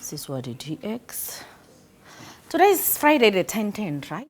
Siswati GX. Today is Friday the 10/10, right?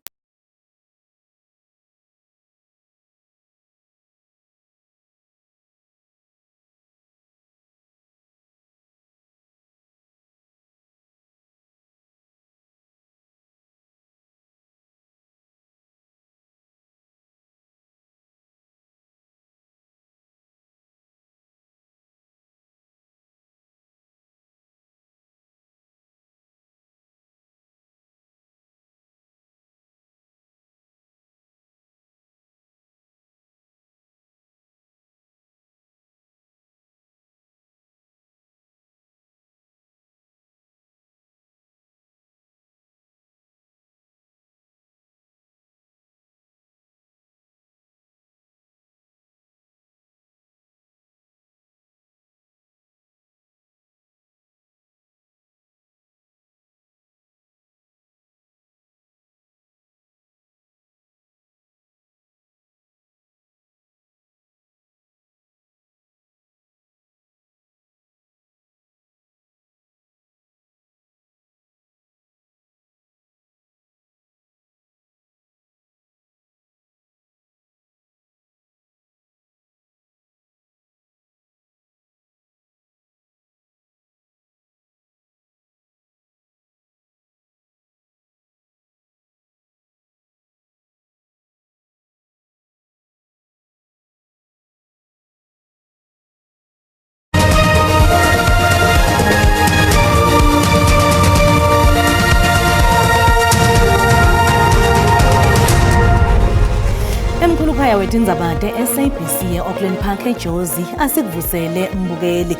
Emkhulukhaya wetindzaba te-SABC Auckland Park eJozi asikuvusele mbukeli.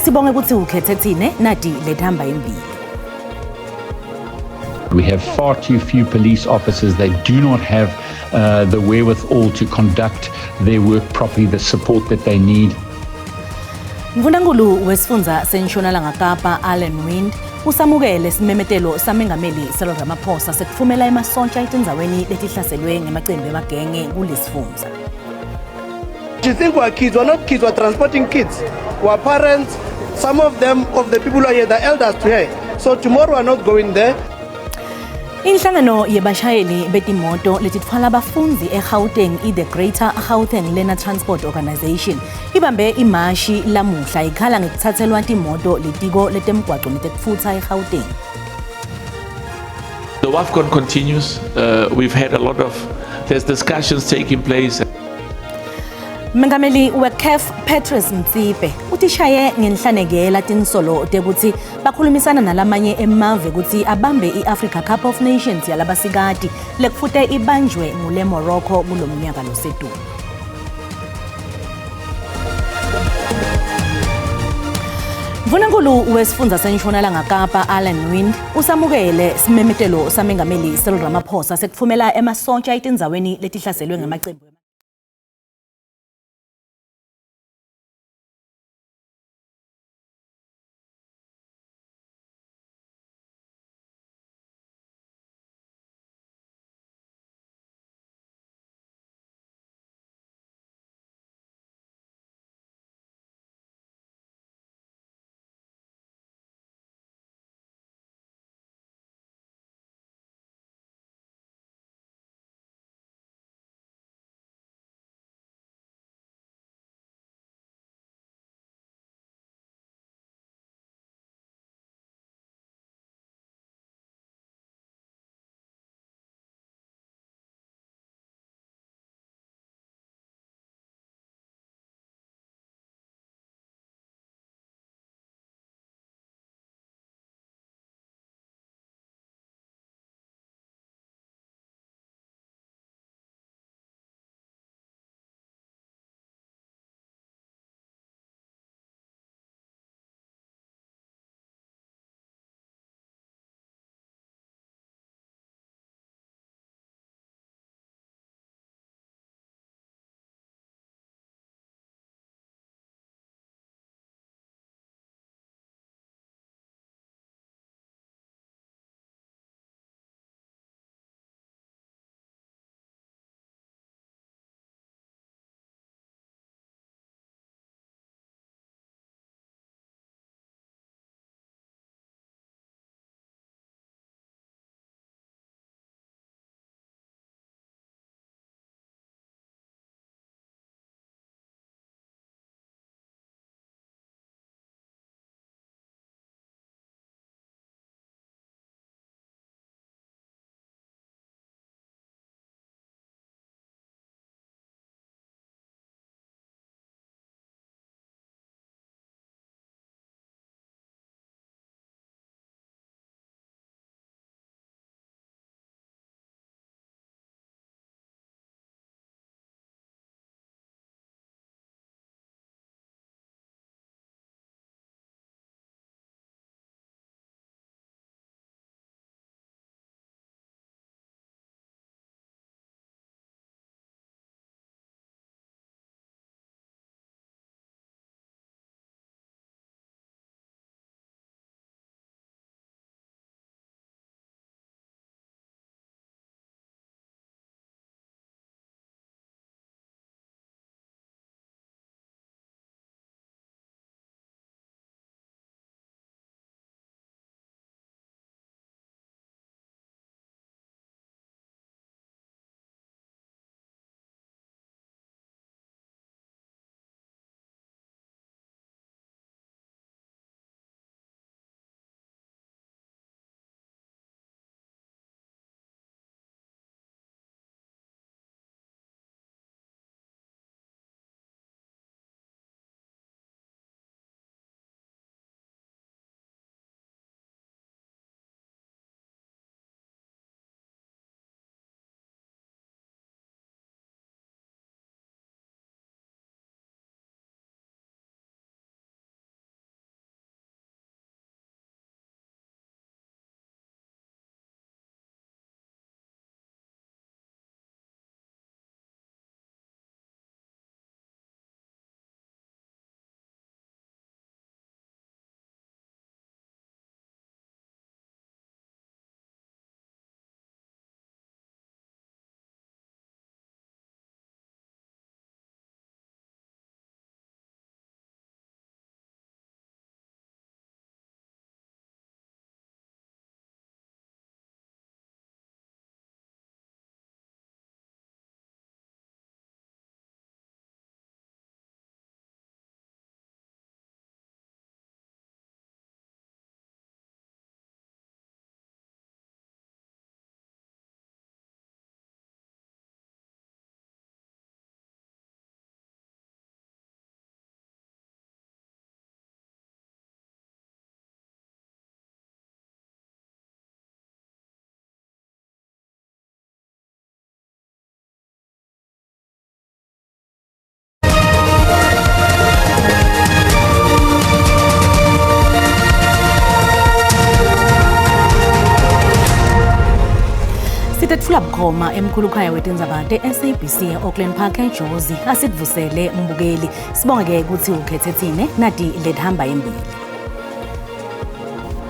Sibonge kutsi ukhetse tsine nati letihamba imbili. We have far too few police officers. They do not have the wherewithal to conduct their work properly, the support that they need. Mvundankulu wesifundza seNtshonalanga Kapa Alan Wind usamukele simemetelo samengameli Cyril Ramaphosa sekufumela emasontja etindzaweni letihlaselwe ngemacembu emagenge kulesifundza. You think we're kids? We're not kids, we're transporting kids. We're parents, some of them, of the people who are here, the elders to here. So tomorrow we're not going there. Inhlangano yebashayeli betimoto letitfwala abafunzi eGauteng i-The Greater Gauteng Learner Transport Organisation ibambe imashi lamuhla ikhala ngekuthathelwa timoto litiko letemgwaco netekutfutsa eGauteng. The WAFCON continues. We've had a lot of, there's discussions taking place. Mengameli weCAF Patrice Mtsipe utishaye ngenhlanekela tinsolo tekutsi bakhulumisana nalamanye emave kutsi abambe i-Africa Cup of Nations yalabasikati lekufute ibanjwe ngule Morocco kulomnyaka losetulu. Mvundankulu wesifundza seNtshonalanga Kapa Alan Wind usamukele simemetelo samengameli Cyril Ramaphosa sekufumela emasontja etindzaweni letihlaselwe ngemacembu. Setfula bukhoma emkhulukhaya wetindzaba te-SABC e-Auckland Park eJozi asidvusele mbukeli. Sibonge ukuthi ukhethe thine nati ledhamba embili.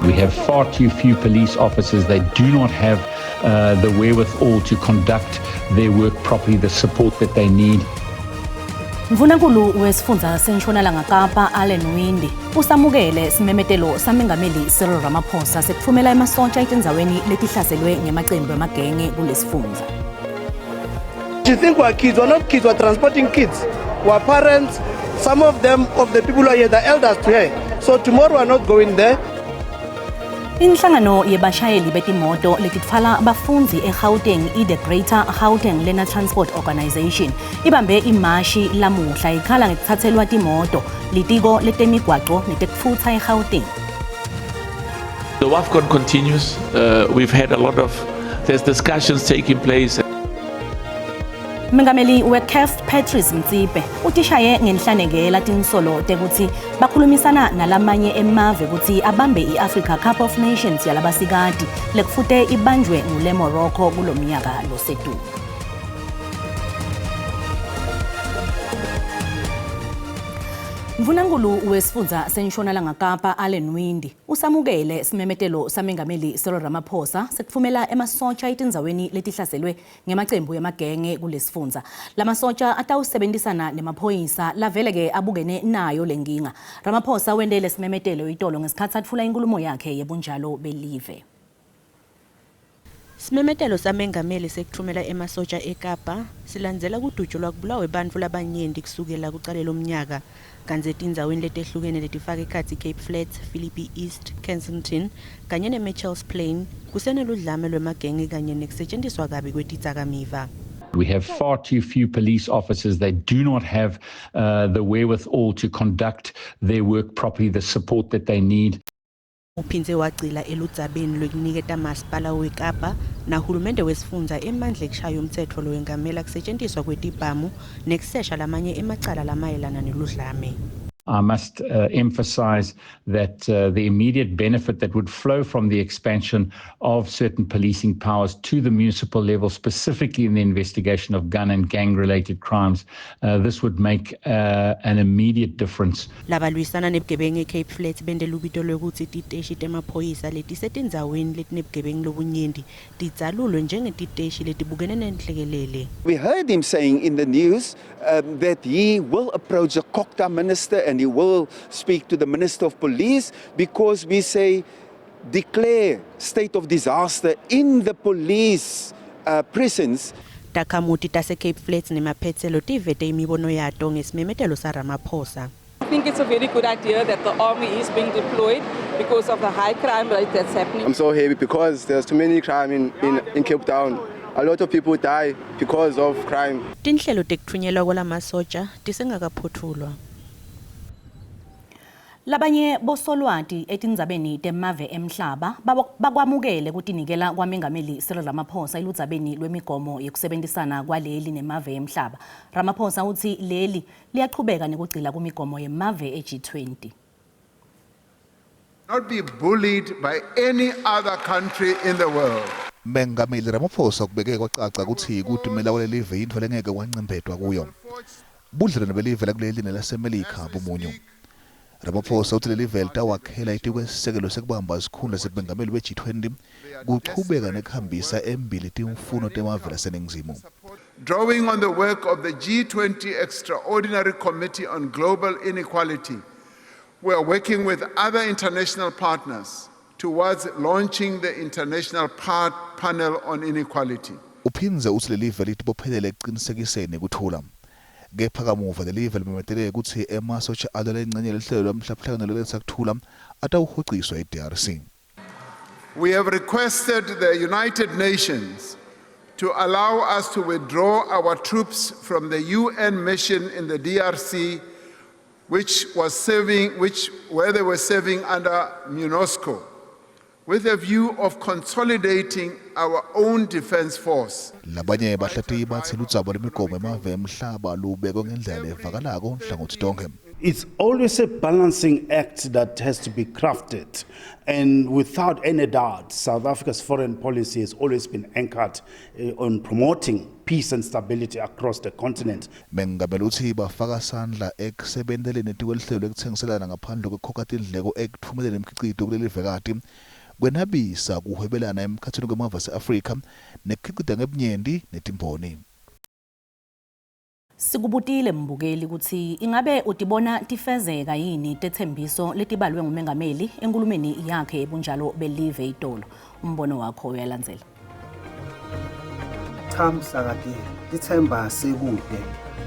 We have far too few police officers. They do not have the wherewithal to conduct their work properly, the support that they need. Mvunankulu wesifundza seNtshonalanga Kapa Allen Windi usamukele simemetelo samengameli Cyril Ramaphosa sekufumela emasontsha etindzaweni letihlaselwe ngemacembu emagenge kulesifundza. You think we're kids? We're not kids. We're transporting kids. We're parents. Some of them, of the people who are here, the elders to here. So tomorrow we're not going there. Inhlangano yebashayeli betimoto letitfala bafundzi eGauteng The Greater Gauteng Learner Transport Organisation ibambe imashi lamuhla ikhala ngekuthathelwa timoto litiko letemigwaco netekufutsa eGauteng. The WAFCON continues. We've had there's discussions taking place. Mengameli weCAF Patrice Mtsipe utishaye ngenhlanekela tinsolo tekuthi bakhulumisana nalamanye emave ukuthi abambe iAfrica Cup of Nations yalabasikati lekufute ibanjwe ngule Morocco kulomnyaka losetu. Mvunankulu wesifundza seNtshonalanga Kapa Allen Windi usamukele simemetelo samengameli Cyril Ramaphosa sekufumela emasontsha etindzaweni letihlaselwe ngemacembu yemagenge kulesifundza. Lamasontsha atawusebenzisana nemaphoyisa laveleke abukene nayo lenkinga. Ramaphosa wendele simemetelo itolo ngesikhatsi atfula inkulumo yakhe yebunjalo belive. Simemetelo samengameli sekuthumela emasosha eKapa silandzela kudutshulwa kubulawe bantfu labanyenti kusukela kucale lomnyaka kanti etindzaweni letehlukene letifaka ekhatsi Cape Flats, Philippi East, Kensington kanye neMitchells Plain kuseneludlame lwemagenge kanye nekusetjentiswa kabi kwetidzakamiva. We have far too few police officers. They do not have the wherewithal to conduct their work properly, the support that they need. Uphinze wagcila eludzabeni lwekuniketa masipala weKapa nahulumende wesifundza emandla ekushaya umtsetfo lowengamela kusetjentiswa kwetibhamu nekusesha lamanye emacala lamayelana neludlame. I must emphasize that the immediate benefit that would flow from the expansion of certain policing powers to the municipal level, specifically in the investigation of gun and gang-related crimes, this would make an immediate difference. Labalwisana nebugebengu eCape Flats bende lubito lwekutsi titeshi temaphoyisa letisetindzaweni letinebugebengu lobunyenti tidzalulwe njengetiteshi letibukene nenhlekelele. We heard him saying in the news that he will approach the Kokta minister and he will speak to the Minister of Police because we say declare state of disaster in the police prisons. Takamuti tase Cape Flats nemaphetselo tivete imibono yato ngesimemetelo sa Ramaphosa. I think it's a very good idea that the army is being deployed because of the high crime rate that's happening. I'm so happy because there's too many crime in Cape Town. A lot of people die because of crime. Tinhlelo tekuthunyelwa kwalamasosha tisengakaphothulwa. Labanye bosolwati etindzabeni temave emhlaba bakwamukele kutinikela kwamengameli Cyril Ramaphosa eludzabeni lwemigomo yekusebenzisana kwaleli nemave emhlaba. Ramaphosa uthi leli liyachubeka nekugcila kumigomo yemave eG20. Not be bullied by any other country in the world. Mengameli Ramaphosa kubeke kwacaca ukuthi kutimela kwalelive into lengeke kwancimbedwa kuyo. Budlelwane belive lakuleli nelasemelika bumunyu. Ramaphosa uthi leli vele tawakhela itikwesekelo sekubamba isikhundla sebengameli beG20 kuchubeka nekuhambisa embili timfuno temave laseningizimu. Drawing on the work of the G20 Extraordinary Committee on Global Inequality, we are working with other international partners towards launching the International Panel on Inequality. Uphinze uthi leli vele litibophelele ekuqinisekiseni ukuthula. Kepha kamuva lelive limemetele ukuthi emasosha alale ingcenye lehlelo lwamhlaphakano lesakuthula atawuhociswa eDRC. We have requested the United Nations to allow us to withdraw our troops from the UN mission in the DRC where they were serving under MONUSCO, with a view of consolidating our own defense force. Labanye bahlati bathi ludzaba lemigomo emave emhlaba lubekwe ngendlela evakalako nhlangothi tonke. It's always a balancing act that has to be crafted. And without any doubt, South Africa's foreign policy has always been anchored on promoting peace and stability across the continent. Mengameli uthi bafaka sandla ekusebenzeleni etiwelihlelo ekuthengiselana ngaphandle kokukhokha indleko ekuthumeleni imikhiqizo kuleli vekati kwenabisa kuhwebelana emkhathini kwamava ase-Afrika nekukhiqida ngebunyenti netimboni. Sikubutile mbukeli ukuthi ingabe utibona tifezeka yini tethembiso letibalwe ngumengameli enkulumeni yakhe ebunjalo belive itolo. Umbono wakho uyalandzela. Cha msakade ithemba sekude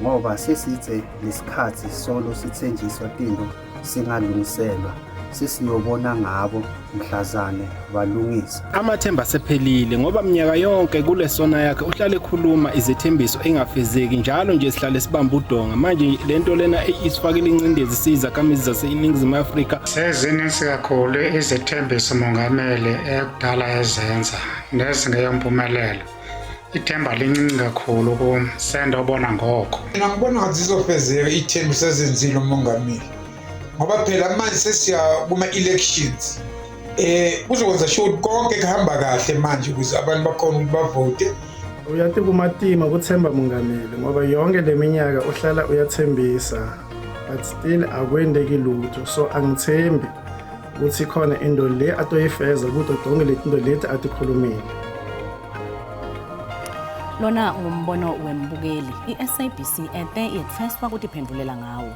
ngoba sesithe lesikhathi solo sithenjiswa into singalungiselwa sesiyobona ngabo mhlazane balungisa. Amathemba sephelile ngoba minyaka yonke kule sona yakhe uhlale ekhuluma izethembiso engafezeki njalo nje sihlale sibamba udonga manje lento lena isifakile incindezi siza kamizi zaseNingizimu Afrika. Seziningi kakhulu izethembiso mongameli ekudala ezenza nezingeyompumelelo. Ithemba lincinci kakhulu kumsenda obona ngokho. Mina ngibona ngathi zizofezeka ithembiso ezenzile umongameli. Ngoba phela manje sesiya kuma elections kuzokwenza sure konke kuhamba kahle manje ukuze abantu bakhona ukuthi bavote. Uyathi kumatima kuthemba mongameli ngoba yonke leminyaka uhlala uyathembisa but still akwendeki lutho so angithembi ukuthi khona into le atoyifeza ukuthi donke letinto leti atikhulumile. Lona ngumbono wembukeli iSABC ete yetfeswa ukuthi phendulela ngawo.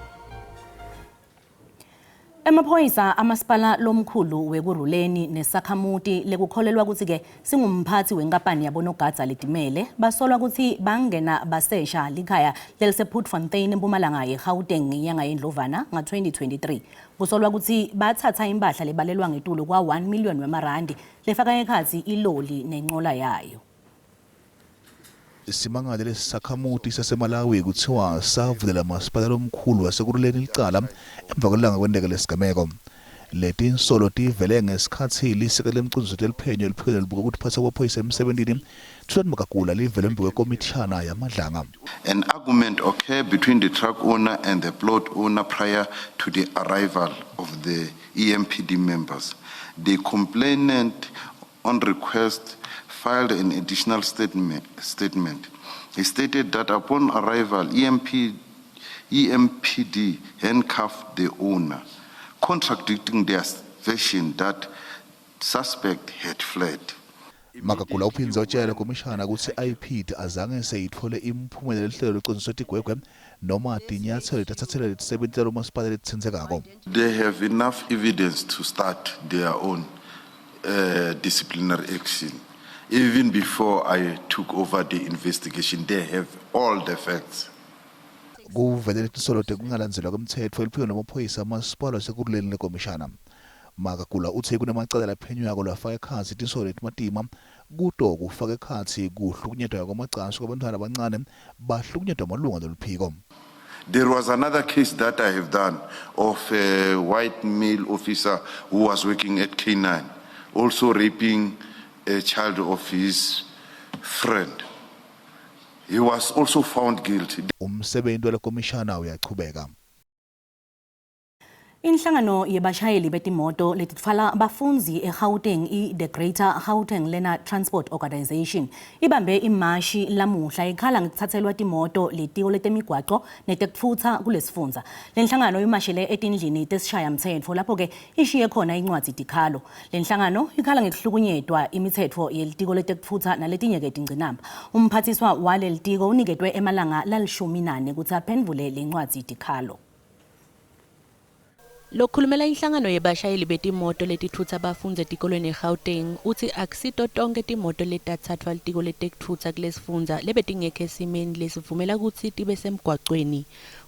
Emaphoyisa amasipala lomkhulu wekuruleni nesakhamuti lekukholelwa ukuthi ke singumphathi wenkampani yabonogada letimele basolwa ukuthi bangena basesha likhaya lelisePoetfontein eMpumalanga yeGauteng inyanga yendlovana nga-2023 kusolwa ukuthi bathatha impahla lebalelwa ngetulo kwa-1 million wemarandi lefaka ekhathi iloli nenqola yayo. Isimangalo lesakhamuti saseMalawi kuthiwa savulela masipala lomkhulu wasekuruleni icala emva kwelanga kwendeke lesigameko. Leti insolo tivele ngesikhathi lisekele emcunzweni eliphenyo eliphikele libuka ukuthi phatha kwaphoyisa emsebentini Thulan Makakula livele emva kwekomithana yamadlanga. An argument occurred between the truck owner and the plot owner prior to the arrival of the EMPD members. The complainant on request filed an additional statement. He stated that upon arrival, EMPD handcuffed the owner, contradicting their version that suspect had fled. Makakula uphinza utshela komishana ukuthi IPD azange seyithole imphumela lehlelo leqiniso etigwegwe noma tinyathelo tathathela lesebenzela lomasipala lethensekako. They have enough evidence to start their own disciplinary action. Even before I took over the investigation, they have all the facts. Kuvele isolo tekungalandzelwa kwemthetho eliphikwe namaphoyisa amasipala asekuruleni lekomishana. Makakula uthe kunamacala laphenywako lafaka ekhansi tinsolo letimatima kuto kufaka ekhansi kuhlukunyetwa kwamacansi kwabantwana abancane bahlukunyetwa amalunga loluphiko. There was another case that I have done of a white male officer who was working at K9, also raping a child of his friend. He was also found guilty. Umsebenzi walekomishana uyachubeka. Inhlangano yebashayeli betimoto letitfala abafunzi eGauteng i-The Greater Gauteng Learner Transport Organisation ibambe imashi lamuhla ikhala ngekuthathelwa timoto letiko letemigwaqo netekutfutsa kulesifundza. Lenhlangano imashele etindlini tesishayamthetfo lapho ke ishiye khona incwadzi tikhalo. Lenhlangano ikhala ngekuhlukunyetwa imithetfo yelitiko letekutfutsa naletinye ke tingcinamba. Umphathiswa walelitiko uniketwe emalanga lalishumi kutsi aphendvule lencwadzi tikhalo. Lokhulumela inhlangano yebashayeli betimoto letithutha abafunzi etikolweni eGauteng uthi akusito tonke timoto letathathwa litiko letekutfutsa kulesifundza lebetingekho esimeni lesivumela ukuthi tibe semgwaqweni.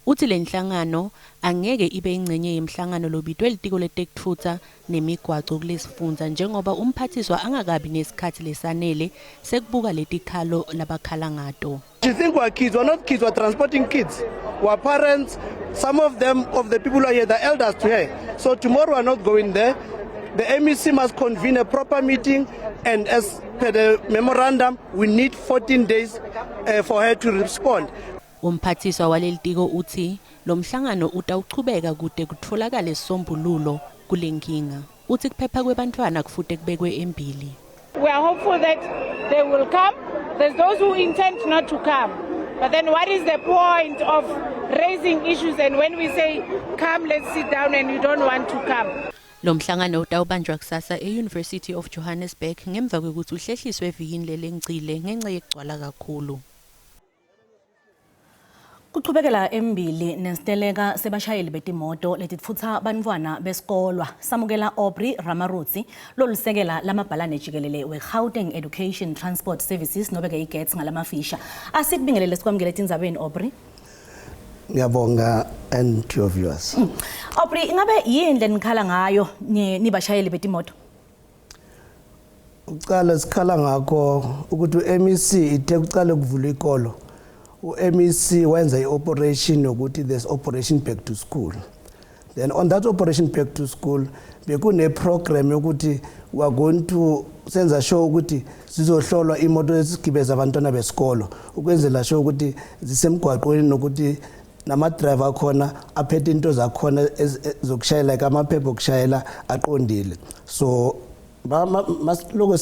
Uthi lenhlangano angeke ibe ingcenye yemhlangano lobitwe litiko letekutfutsa nemigwaqo kulesifundza njengoba umphathiswa angakabi nesikhathi lesanele sekubuka letikhalo labakhala ngato. You think we're kids? We're not kids. We're transporting kids. We're parents. Some of them, of the people who are here, the elders to here. So tomorrow we're not going there. The MEC must convene a proper meeting, and as per the memorandum, we need 14 days for her to respond. Umphathiswa waleli tiko uthi lo mhlangano utawuchubeka kude kutholakale isisombululo kule nkinga. Uthi kuphepha kwebantwana kufuthi kubekwe embili. We are hopeful that they will come. There's those who intend not to come. But then what is the point of raising issues and when we say come, let's sit down and you don't want to come? Lo mhlangano utawubanjwa kusasa e-University of Johannesburg ngemva kokuthi uhlehliswe evikini lelengcile ngenxa yekugcwala kakhulu. Kuchubekela embili nesiteleka sebashayeli betimoto letitfutsa bantwana besikolwa samukela Aubrey Ramarutsi lolusekela lamabhalane jikelele we-Gauteng Education Transport Services nobeke iGETS ngalamafisha. Asikubingelele sikwamukele tindzabeni Aubrey. Ngiyabonga and to your viewers. Aubrey, ingabe yini lenikhala ngayo nibashayeli betimoto? Uqala sikhala ngakho ukuthi uMEC ithe kuqala kuvula ikolo. uMEC wenza i-operation yokuthi there's operation back to school. Then on that operation back to school bekune program yokuthi we are going to senza show ukuthi sizohlolwa imoto esigibeza abantwana besikolo ukwenzela show ukuthi zisemgwaqweni nokuthi nama driver khona aphethe into zakhona zokushayela like amaphepha okushayela aqondile. So masiloko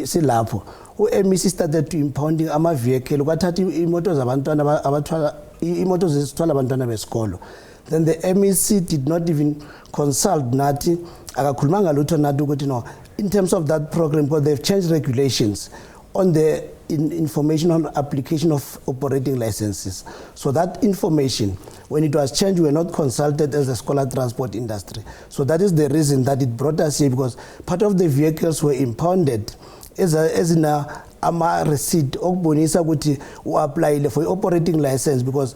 silapho uMEC started to impounding ama vehicle kwathatha imoto zabantwana abathwala imoto zesithwala abantwana besikolo. Then the MEC did not even consult nathi akakhuluma ngalutho nathi ukuthi no in terms of that program because they've changed regulations on the information on application of operating licenses. So that information, when it was changed, we were not consulted as a scholar transport industry. So that is the reason that it brought us here, because part of the vehicles were impounded as in a receipt okubonisa ukuthi u apply for operating license, because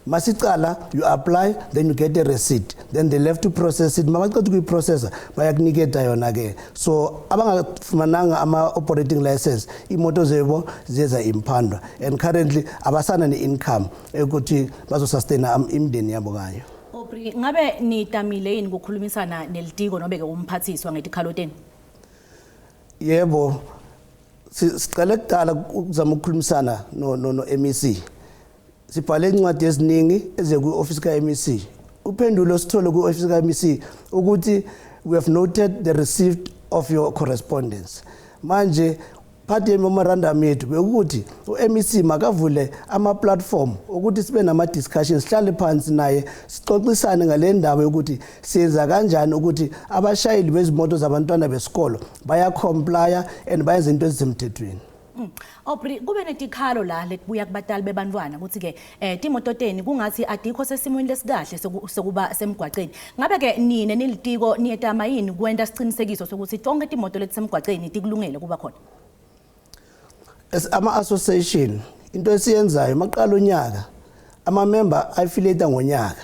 masicala you apply then you get a receipt, then they left to process it mabaqeda ukuyiprocessa bayakuniketa yona ke. So abangafumananga ama operating license imoto zebo ziyeza imphandwa and currently abasana ne income ukuthi bazo sustain imndeni yabo kanyo. Aubrey, ngabe nitamile yini ukukhulumisana nelitiko nobeke umphathiswa ngetiKhaloteni? Yebo, siqale kudala ukuzama ukukhulumisana no MEC. Sibhale incwadi eziningi eze ku-office ka-MEC. Uphendulo sithole ku-office ka-MEC ukuthi we have noted the receipt of your correspondence. Manje phathi memorandum yethu bekuthi uMEC makavule ama-platform ukuthi sibe nama-discussions, sihlale phansi naye sixoxisane ngale ndaba yokuthi siyenza kanjani ukuthi abashayeli bezimoto zabantwana besikolo baya-complya and bayenza into ezisemthethweni. Aubrey, kube netikhalo la lekubuya kubatali bebantwana ukuthi ke timoto teni kungathi adikho sesimweni lesikahle sokuba semgwaqeni. Ngabe ke nine nilitiko niyetama yini kwenta sicinisekiso sokuthi tonke timoto letisemgwaqeni tikulungele kuba khona? As ama association into esiyenzayo maqala unyaka ama member affiliate ngonyaka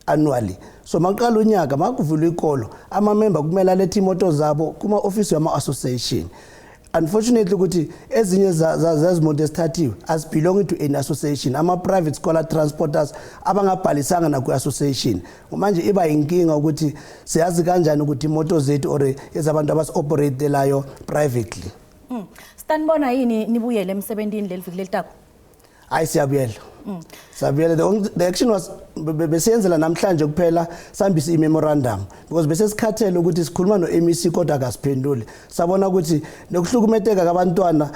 annually. So maqala unyaka makuvula ikolo ama member kumele alethe imoto zabo kuma office yama association. Unfortunately ukuthi ezinye zazimoto esithathiwe as belonging to an association, ama private scholar transporters abangabhalisanga na ku association. Manje iba inkinga ukuthi siyazi kanjani ukuthi imoto zethu or ezabantu abas operate layo privately. Stanibona yini nibuyele emsebenzini leliviki lelitako? Hayi siyabuyela. Sabuyela, the action was besenzela namhlanje kuphela sambisa imemorandum because besesikhathele ukuthi sikhuluma noMEC kodwa akasiphendule. Sabona ukuthi nokuhlukumetheka kabantwana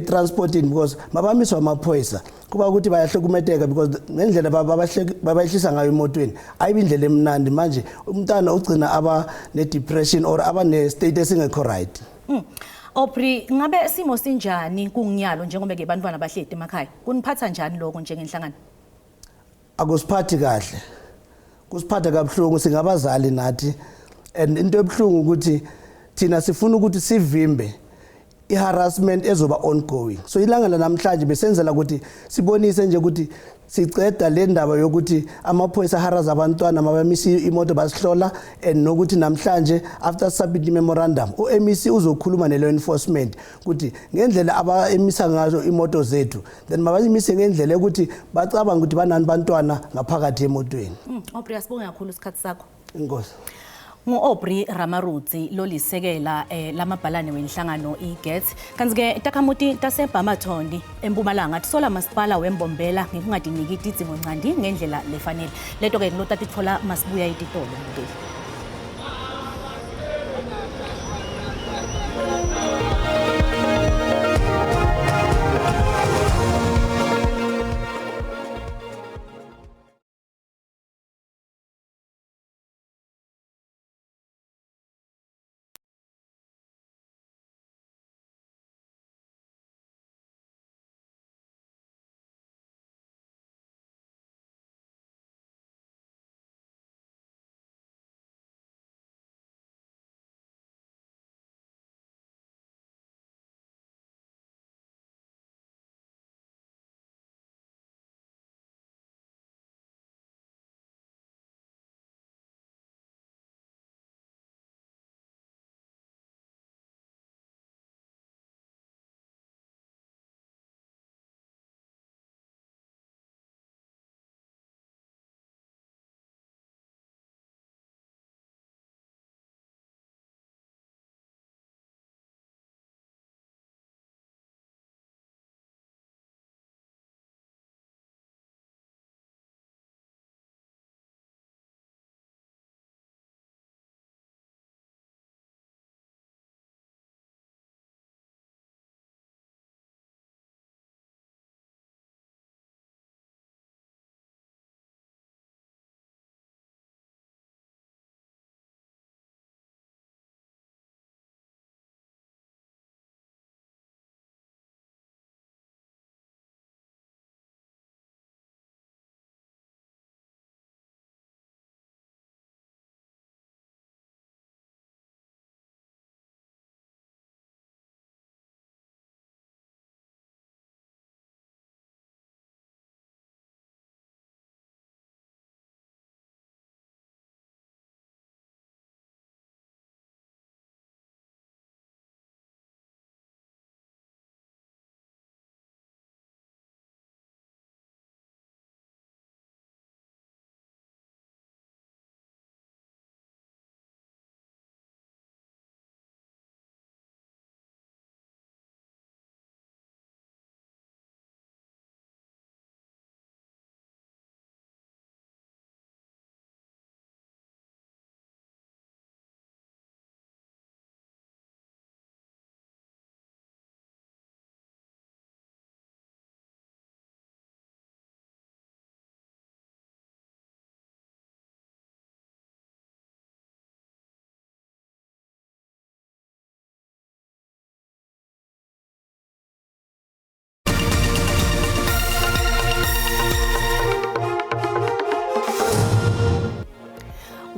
transporting because mabamiswa amaphoyisa kuba ukuthi bayahlukumetheka because ngendlela babayehlisa ngayo emotweni ayibi indlela emnandi. Manje umntana ugcina aba ne depression or aba ne state esingekho right. Aubrey, ngabe simo sinjani kunginyalo njengoba ke bantwana bahleti emakhaya? Kuniphatha njani lokho njengenhlangano? Akusiphathi kahle. Kusiphatha kabuhlungu singabazali nathi, and into ebhlungu ukuthi thina sifuna ukuthi sivimbe i-harassment ezoba ongoing. So ilanga namhlanje besenzela ukuthi sibonise nje ukuthi siceda le ndaba yokuthi amaphoyisa harass abantwana mabamisi imoto basihlola, and nokuthi namhlanje after submitting memorandum uMEC uzokhuluma ne law enforcement ukuthi ngendlela abaemisa ngazo imoto zethu then mabayimise ngendlela ukuthi bacabanga ukuthi banani bantwana ngaphakathi emotweni. Aubrey, asibonge kakhulu isikhathi sakho. Inkosi. ngu-Aubrey Ramaruti lolisekela lamabhalane wenhlangano iGETS. Kanti-ke takhamuti taseBhambatoni eMpumalanga tisola masipala wembombela ngekungadiniki tidzingoncandi ngendlela lefanele. Leto-ke kulota titfola masibuya ititolo mbukeli.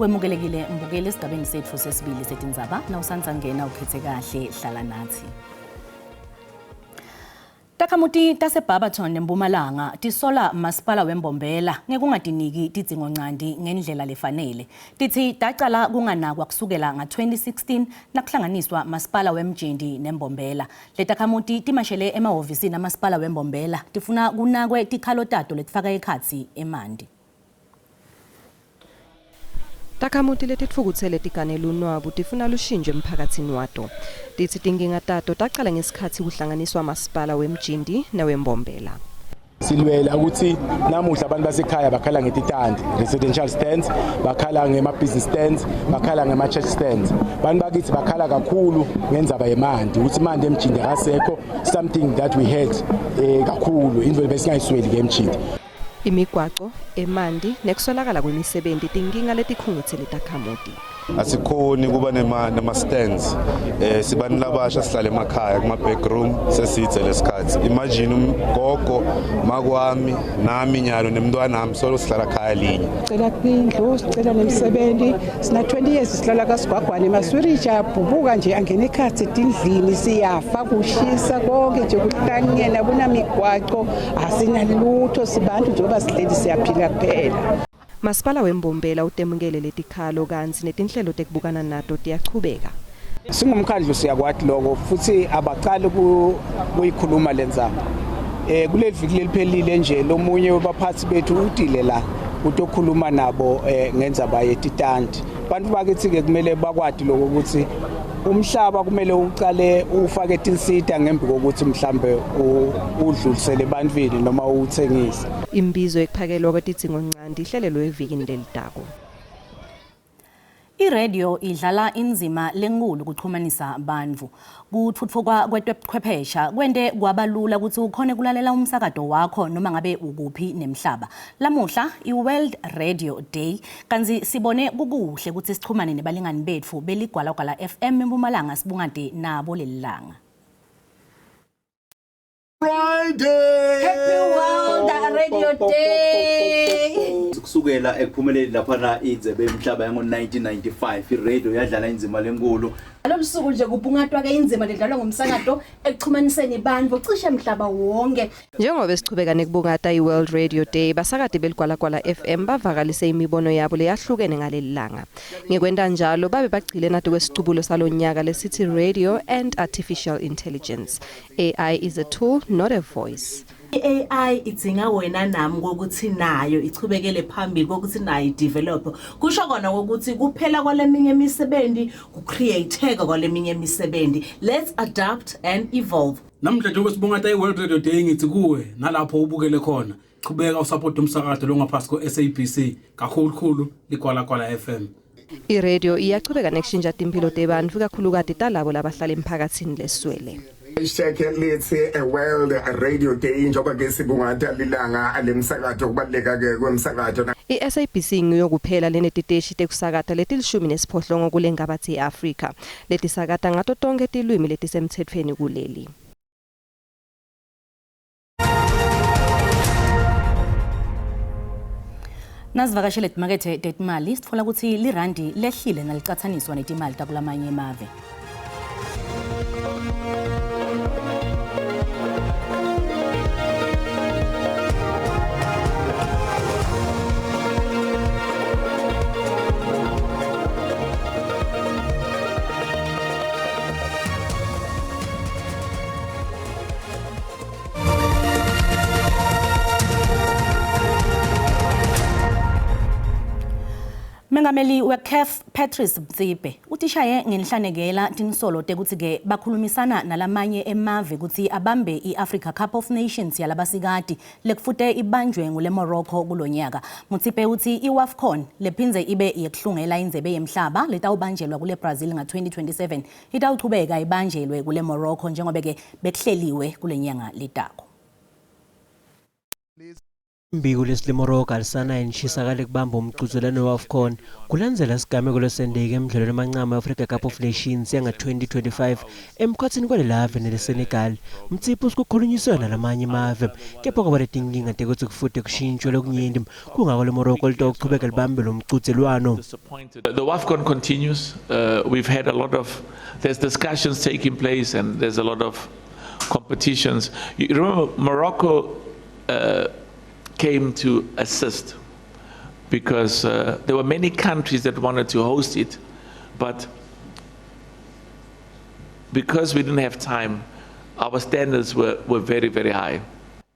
Wemukelekile mbukeli esigabeni sethu sesibili setindzaba nawusanza ngena ukhethe kahle hlala nathi. Takhamuti taseBhambatoni eMpumalanga tisola masipala wembombela ngekungadiniki tidzingoncandi ngendlela lefanele. Tithi tacala kunganakwa kusukela nga-2016 nakuhlanganiswa masipala wemjindi nembombela. Letakhamuti timashele emahhovisini amasipala wembombela tifuna kunakwe tikhalo tato letifaka ekhatsi emanti. Takhamuti letitfukutsele tiganela unwabu tifuna lushintsho emphakatsini wato. Tithi tinkinga tato tacala ngesikhatsi kuhlanganiswa masipala wemjindi nawembombela. Silwela ukuthi namuhla abantu basekhaya bakhala ngetitandi, residential stands, bakhala ngema-business stands, bakhala ngema-church stands. Bantu bakithi bakhala kakhulu ngendzaba yemandi, ukuthi imandi emjindi akasekho, something that we had kakhulu, indlela besingayisweli ngemjindi. Imigwaco, emanti, nekusolakala kwemisebenzi tinkinga letikhungutsele takhamuti. Asikhoni kuba nema-stands. Sibani labasha sihlala emakhaya kuma-backroom sesithe lesikhathi. Imagine umgogo, makwami, nami nyalo nemntwana nami solo sihlala khaya linye. Sicela indlu, sicela nemisebenzi. Sina 20 years sihlala kaSigwagwane maswirija abhubuka nje angena ekhathi etindlini siyafa kushisa konke nje kuhlangene kunamigwaco asinalutho sibantu njengoba sihleli siyaphila kuphela. Masipala wembombela utemukele letikhalo kanzi netinhlelo tekubukana nato tiyachubeka. Singumkhandlu siyakwati lokho futhi abaqali kuyikhuluma lenzaba. Kuleli viki leliphelile nje lomunye wabaphathi bethu udile la utokhuluma nabo ngendzaba yetitanti. Bantu bakithi ke kumele bakwati lokho ukuthi umhlaba kumele uqale ufake tinsita ngembi kokuthi mhlambe udlulisele ebantwini noma uthengise. Imbizo ekuphakelwa kwetidzingo ncandi ihlelelwe evikini lelitako. I-radio idlala inzima lenkulu kuxhumanisa abantu. Kutfutfuka kwekwephephesha kwente kwabalula ukuthi ukhone kulalela umsakazo wakho noma ngabe ukuphi nemhlaba. Lamuhla i-World Radio Day kanzi sibone kukuhle ukuthi sixhumane nebalingani bethu beligwalagwala FM eMpumalanga sibungade nabo lelilanga. Friday! Happy World Radio Day! Kusukela ekuphumeleli lapha idzebe emhlaba yango 1995 iradio yadlala inzima lenkulu. Lolusuku nje kubungatwa ke inzima ledlalwa ngomsakazo ekuxhumaniseni abantu cishe emhlaba wonke. Njengoba sichubeka nekubungata i-World Radio Day basakade beligwalagwala FM bavakalise imibono yabo leyahlukene ngalelilanga. Ngekwenta njalo babe bagcile nato kwesicubulo salonyaka lesithi Radio and Artificial Intelligence. AI is a tool, not a voice. AI idzinga wena nami ukuthi nayo ichubekele phambili ukuthi nayo develop. Kusho kona ukuthi kuphela kwaleminye imisebenzi kucreateka kwaleminye imisebenzi. Let's adapt and evolve. Namhla njengoba sibungata i-World Radio Day ngithi kuwe nalapho ubukele khona. Qhubeka usupport umsakazo lo ngaphasi ko-SABC kakhulu ligwalagwala FM. I-radio iyachubeka nekushintsha impilo tebantfu kakhulukati talabo labahlala emphakathini leswele. Let's a World Radio Day njoba ke sibungata lilanga alemsakazo kubaleka ke kwemsakazo. I-SABC ngiyokuphela lenetiteshi tekusakata letilishumi nesiphohlongo kule ngabathi e-Afrika letisakata ngato tonke tilwimi letisemthethweni kuleli. Nasivakashele timakethe tetimali sitfola ukuthi lirandi lehlile nalicathaniswa netimali takulamanye emave. Mengameli weCAF Patrice Mtsipe utishaye ngenhlanekela tinsolo tekuthi ke bakhulumisana nalamanye emave ukuthi abambe iAfrica Cup of Nations yalabasikati lekufute ibanjwe ngule Morocco kulonyaka. Mtsipe uthi iWAFCON lephinze ibe yekuhlungela indzebe yemhlaba letawubanjelwa kule Brazil nga-2027 itawuchubeka ibanjelwe kule Morocco njengoba ke bekuhleliwe kulenyanga letako. Mbiko leSlimoroka alisana inshisakale kubamba umquzelano weAfCON kulandzela isigameko lesendeke emidlalweni emancane eAfrica Cup of Nations yanga-2025 emkhatsini kwalelave neleSenegal. Mtsipe usikukhulunyiswa nalamanye emave kepha kwaba letinkinga tekuthi kufute kushintshwe lokunyenti kungako le Morocco litokuchubeka libambe lo mquzelwano. The WAFCON continues. We've had there's discussions taking place and there's a lot of competitions. You remember Morocco came to assist because there were many countries that wanted to host it, but because we didn't have time, our standards were very, very high.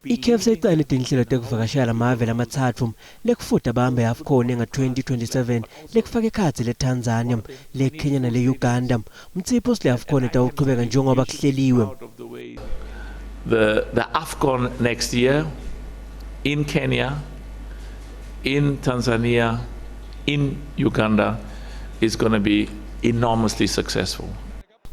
ICAF seyicale tinhlelo tekuvakashela amave lamatsatfu lekufuta bambe eAfCON nga-2027 lekufaka ekhatsi leTanzania, leKenya nale-Uganda. Mtsipe usile AfCON itawuchubeka njengoba kuhleliwe. The AfCON next year in Kenya, in Tanzania, in Uganda is going to be enormously successful.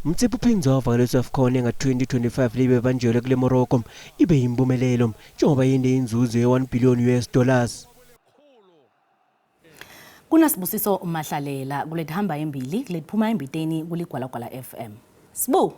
Mtsipe uphindze wavakalisa AfCON nga-2025 libe banjelwe kule Morocco ibe yimpumelelo njengoba yinde inzuzo ye$1 billion. Kunasibusiso Mahlalela kulethamba embili kulephuma embiteni kuligwalagwala FM. Sibu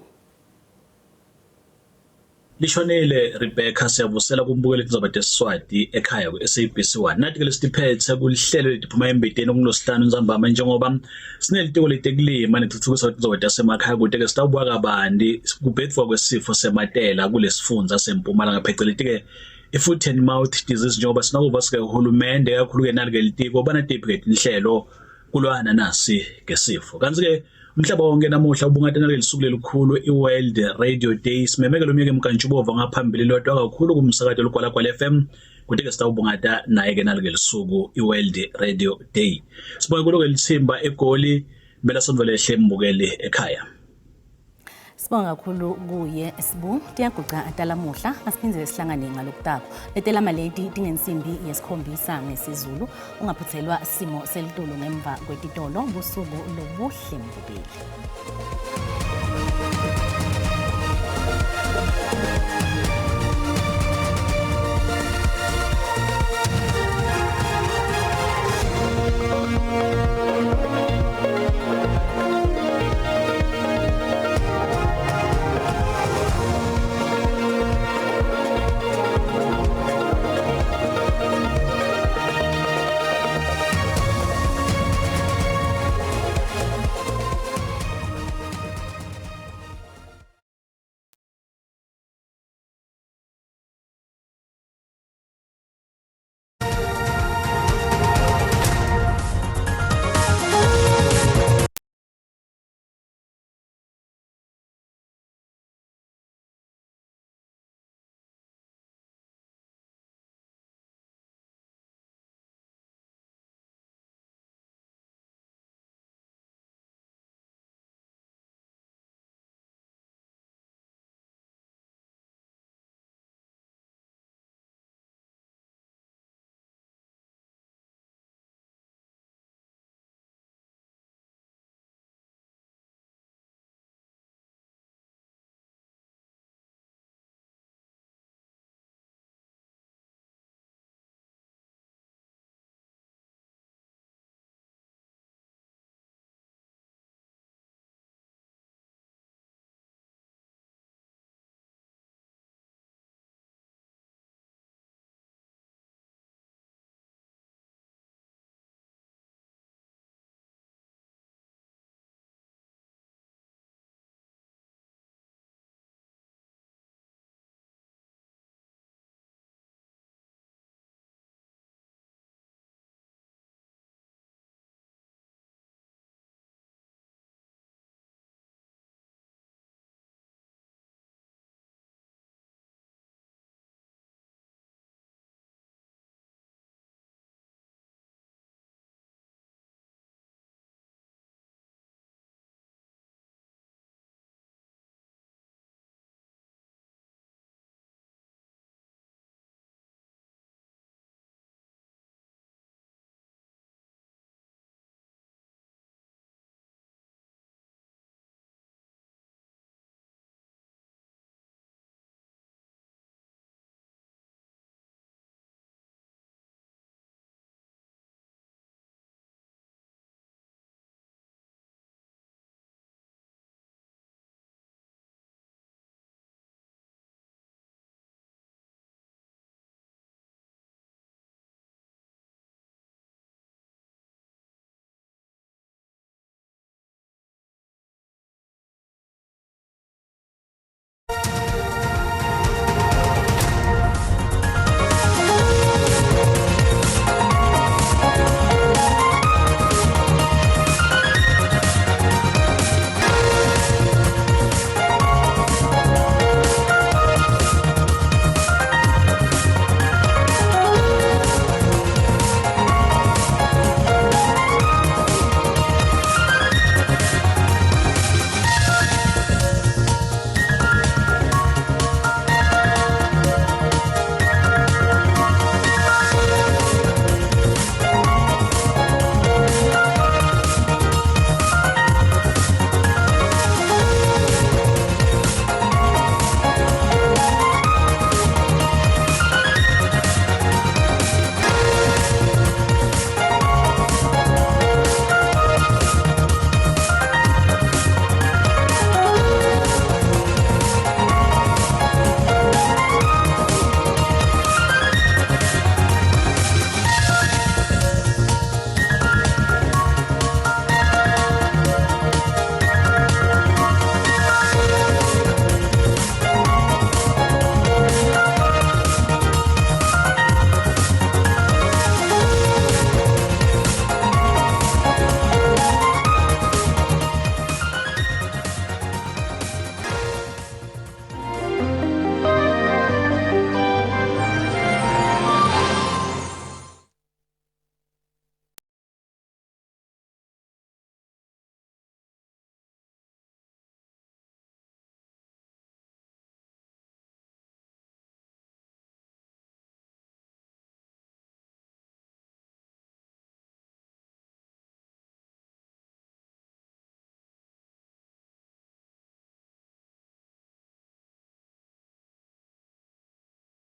Lishonele Rebecca siyavusela kumbukeli kuzoba tesiswati ekhaya ku-SABC1 nathi ke lesiphethe kulihlelo letiphuma embiteni okulosihlanu nzambama njengoba sinelitiko letekulima nethuthukisa kuzoba tasemakhaya kude ke sitawubuka kabandi kubhedwa kwesifo sematela kulesifundza seMpumalanga pheceleti ke i-foot and mouth disease njengoba sinakuva sike uhulumende kakhulu ke nalike litiko banatiphi inhlelo kulwana nasi ngesifo kanti ke umhlaba wonke namuhla ubungatana lelisuku lelikhulu iWorld Radio Day simemekelo myeke mkantshubova ngaphambili lodwa kakhulu kumsakazo lugwalagwala FM kuthi ke sitawubungata naye ke nalike lisuku iWorld Radio Day. Sibonge kulo kelithimba eGoli bela sondvele hlembukeli ekhaya. Sibonga kakhulu kuye Sibu tiyaguca atalamuhla asiphindze sihlangane ngalokutako letela maledi tingensimbi yesikhombisa ngesizulu ungaphuthelwa simo selitolo ngemva kwetitolo busuku lobuhle mbukeli.